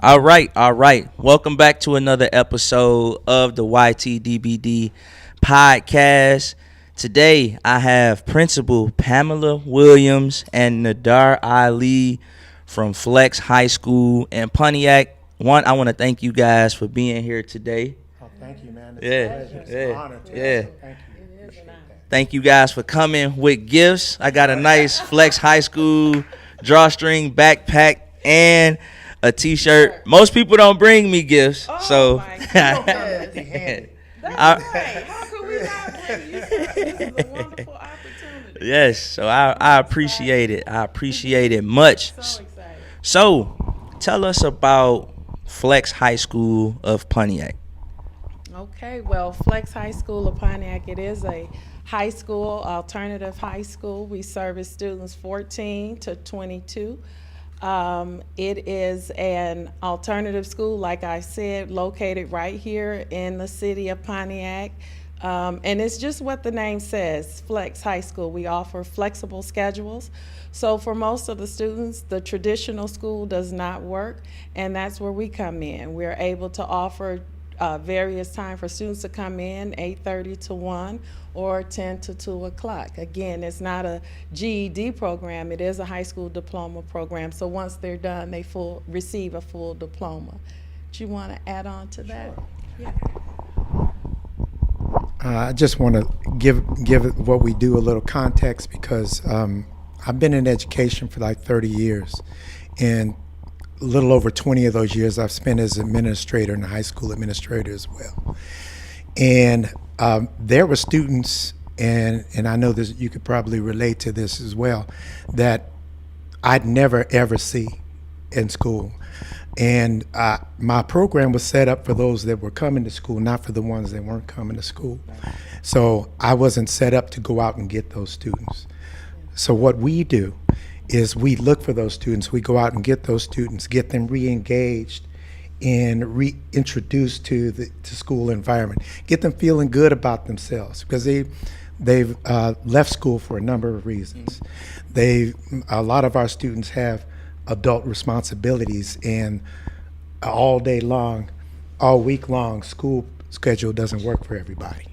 All right, all right. Welcome back to another episode of the YTDBD podcast. Today I have Principal Pamela Williams and Nadar Ali from Flex High School in Pontiac. One, I want to thank you guys for being here today. Oh, thank you, man. It's Yeah, a pleasure. It's an honor to yeah. us. So thank you. Appreciate that. Thank you guys for coming with gifts. I got a nice Flex High School drawstring backpack and a T-shirt. Most people don't bring me gifts, so You don't have empty-handed. That's right. How could we not bring you? This is a wonderful opportunity. yes, so I appreciate it. I appreciate it much. So excited. So, tell us about Flex High School of Pontiac. Okay, well, Flex High School of Pontiac, it is a high school, alternative high school. We service students 14 to 22. It is an alternative school, like I said, located right here in the city of Pontiac. And it's just what the name says, Flex High School. We offer flexible schedules. So for most of the students, the traditional school does not work, and that's where we come in. We're able to offer various time for students to come in, 8:30 to 1 or 10 to 2 o'clock. Again, it's not a GED program, it is a high school diploma program. So once they're done, they receive a full diploma. Do you want to add on to that? Sure. Yeah. I just want to give what we do a little context because I've been in education for like 30 years, and a little over 20 of those years I've spent as administrator and a high school administrator as well. And there were students, and I know this, you could probably relate to this as well, that I'd never ever see in school. And my program was set up for those that were coming to school, not for the ones that weren't coming to school. So I wasn't set up to go out and get those students. So what we do is we look for those students. We go out and get those students, get them re-engaged and reintroduced to the school environment, get them feeling good about themselves because they've left school for a number of reasons. A lot of our students have adult responsibilities, and all day long, all week long, school schedule doesn't work for everybody.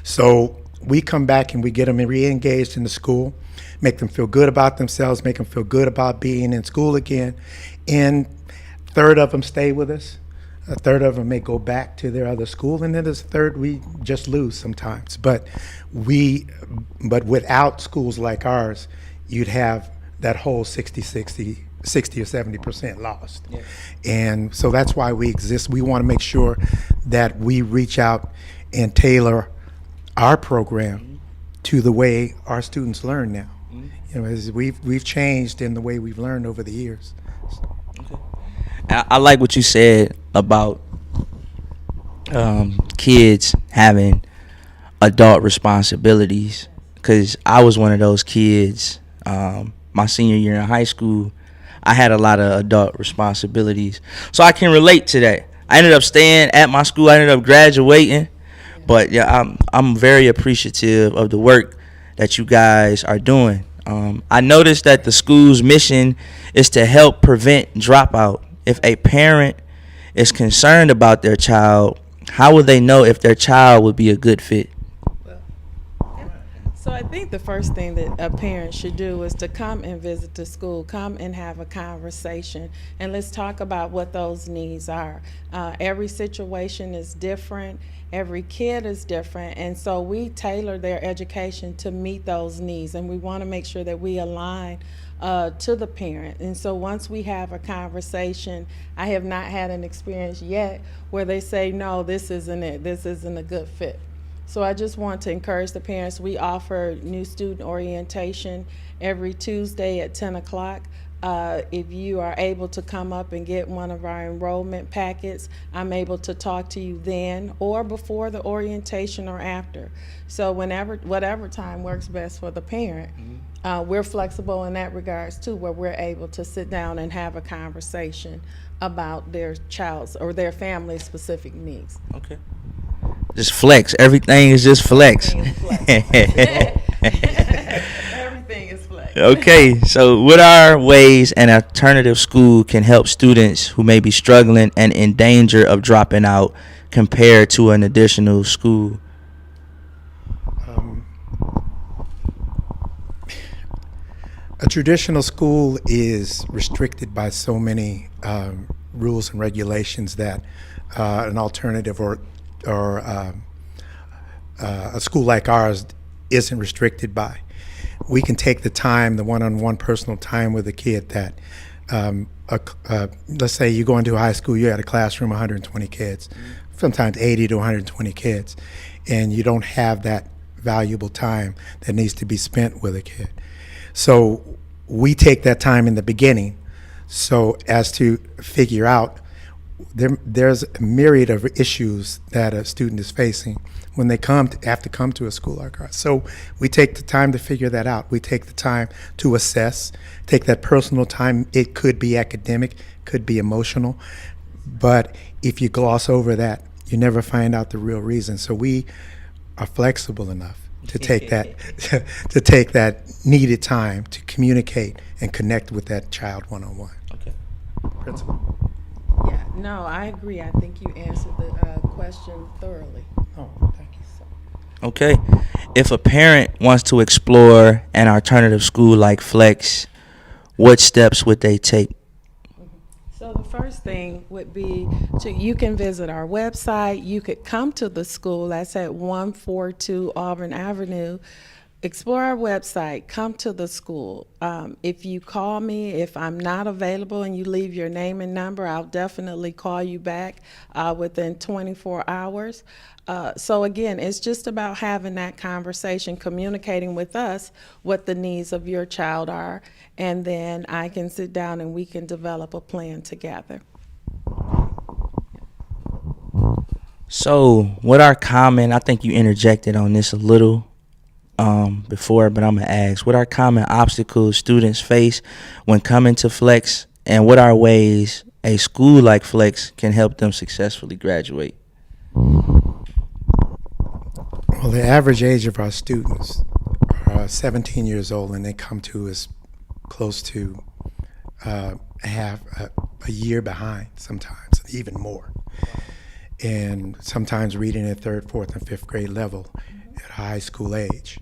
So we come back and we get them re-engaged in the school, make them feel good about themselves, make them feel good about being in school again, and a third of them stay with us. A third of them may go back to their other school, and then there's a third we just lose sometimes. But without schools like ours, you'd have that whole 60 or 70% lost. Yeah. And so that's why we exist. We want to make sure that we reach out and tailor our program to the way our students learn now. You know, as we've changed in the way we've learned over the years. I like what you said about kids having adult responsibilities, because I was one of those kids. My senior year in high school, I had a lot of adult responsibilities, so I can relate to that. I ended up staying at my school. I ended up graduating, but yeah, I'm very appreciative of the work that you guys are doing. I noticed that the school's mission is to help prevent dropout. If a parent is concerned about their child, how will they know if their child would be a good fit? So I think the first thing that a parent should do is to come and visit the school, come and have a conversation, and let's talk about what those needs are. Every situation is different, every kid is different, and so we tailor their education to meet those needs, and we want to make sure that we align to the parent. And so once we have a conversation, I have not had an experience yet where they say, no, this isn't it, this isn't a good fit. So I just want to encourage the parents. We offer new student orientation every Tuesday at 10 o'clock. If you are able to come up and get one of our enrollment packets, I'm able to talk to you then or before the orientation or after. So whatever time works best for the parent. We're flexible in that regards too, where we're able to sit down and have a conversation about their child's or their family's specific needs. Okay. Just flex. Everything is just flex. Everything is flex. Everything is flex. Okay, so what are ways an alternative school can help students who may be struggling and in danger of dropping out compared to an additional school? Um, a traditional school is restricted by so many rules and regulations that an alternative or a school like ours isn't restricted by. We can take the time, the one-on-one personal time with a kid that, let's say you go into a high school, you had a classroom, 120 kids, sometimes 80 to 120 kids, and you don't have that valuable time that needs to be spent with a kid. So we take that time in the beginning so as to figure out there's a myriad of issues that a student is facing when they have to come to a school like ours. So we take the time to figure that out. We take the time to assess, take that personal time. It could be academic, could be emotional, but if you gloss over that, you never find out the real reason. So we are flexible enough to take that to take that needed time to communicate and connect with that child one-on-one. Okay. Principal. Yeah, no, I agree. I think you answered the question thoroughly. Oh, thank you. Okay. If a parent wants to explore an alternative school like Flex, what steps would they take? So the first thing would be you can visit our website. You could come to the school. That's at 142 Auburn Avenue. Explore our website, come to the school. If you call me, if I'm not available and you leave your name and number, I'll definitely call you back within 24 hours. So again, it's just about having that conversation, communicating with us what the needs of your child are, and then I can sit down and we can develop a plan together. So, what are common, I think you interjected on this a little before, but I'm going to ask, what are common obstacles students face when coming to Flex, and what are ways a school like Flex can help them successfully graduate? Well, the average age of our students are 17 years old, and they come to us close to a year behind, sometimes even more, and sometimes reading at third, fourth, and fifth grade level at high school age.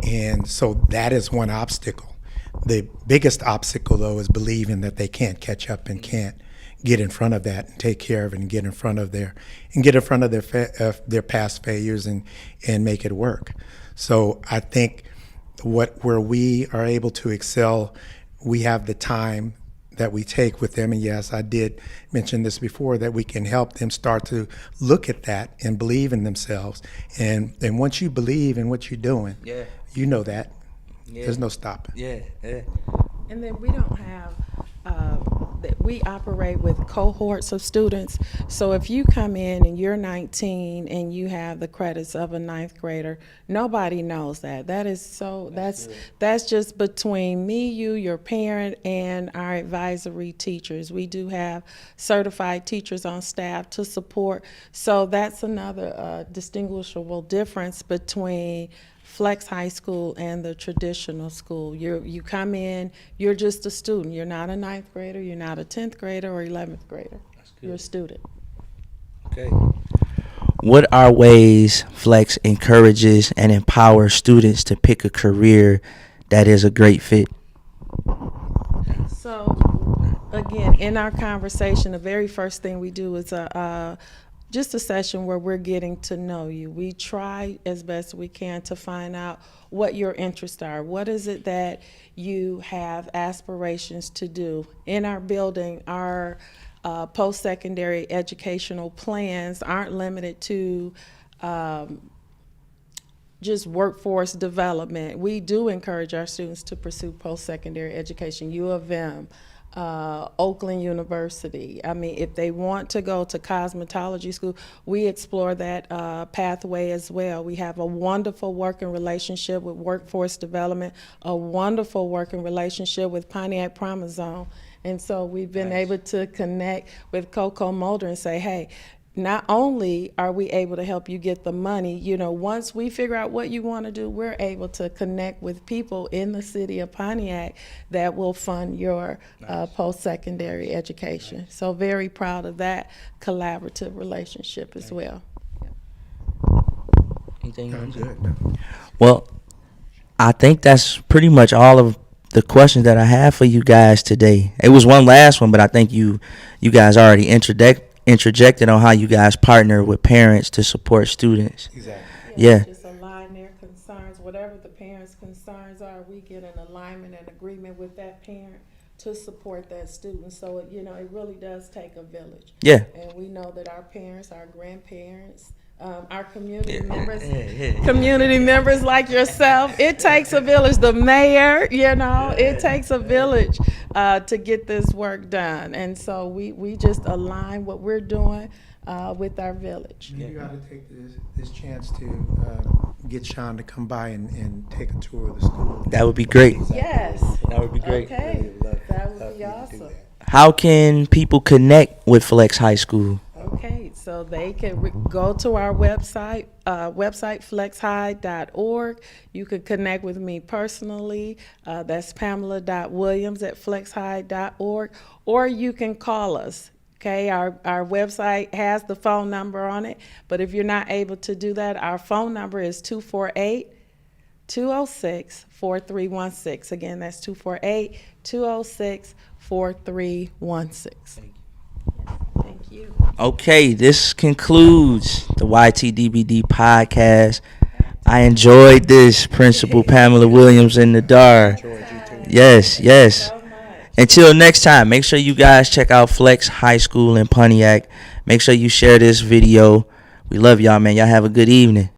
And so that is one obstacle. The biggest obstacle, though, is believing that they can't catch up and can't get in front of that and take care of it and get in front of their their past failures and make it work. So I think where we are able to excel, we have the time that we take with them. And yes, I did mention this before, that we can help them start to look at that and believe in themselves. And once you believe in what you're doing, Yeah. you know that. Yeah. There's no stopping. Yeah. And then we don't have, that we operate with cohorts of students. So if you come in and you're 19 and you have the credits of a ninth grader, nobody knows that. That is so, that's just between me, you, your parent, and our advisory teachers. We do have certified teachers on staff to support. So that's another distinguishable difference between Flex High School and the traditional school. You come in, you're just a student. You're not a ninth grader, you're not a 10th grader or 11th grader. You're a student. Okay. What are ways Flex encourages and empowers students to pick a career that is a great fit? So, again, in our conversation, the very first thing we do is just a session where we're getting to know you. We try as best we can to find out what your interests are. What is it that you have aspirations to do? In our building, our post-secondary educational plans aren't limited to just workforce development. We do encourage our students to pursue post-secondary education. U of M, Oakland University. I mean, if they want to go to cosmetology school, we explore that pathway as well. We have a wonderful working relationship with Workforce Development, a wonderful working relationship with Pontiac Promise Zone. And so we've been able to connect with Coco Mulder and say, hey, not only are we able to help you get the money, once we figure out what you want to do, we're able to connect with people in the city of Pontiac that will fund your post-secondary education. So very proud of that collaborative relationship as well. Anything I'm else? good. Well, I think that's pretty much all of the questions that I have for you guys today. It was one last one, but I think you guys already interjected on how you guys partner with parents to support students. Exactly. Yeah. Just align their concerns, whatever the parents' concerns are, we get an alignment and agreement with that parent to support that student. So, it really does take a village. Yeah. And we know that our parents, our grandparents, our community members like yourself, it takes a village. The mayor, it takes a village to get this work done. And so we just align what we're doing with our village. You ought to take this chance to get Sean to come by and take a tour of the school. That would be great. Yes. That would be great. Okay. That would be awesome. How can people connect with Flex High School? Okay, so they can go to our website, flexhigh.org. You could connect with me personally. That's pamela.williams@flexhigh.org. Or you can call us. Okay, our website has the phone number on it. But if you're not able to do that, our phone number is 248-206-4316. Again, that's 248-206-4316. Thank you. Okay, this concludes the YTDBD podcast. I enjoyed this, Principal Pamela Williams and Nadar. Yes. So much. Until next time, make sure you guys check out Flex High School in Pontiac. Make sure you share this video. We love y'all, man. Y'all have a good evening.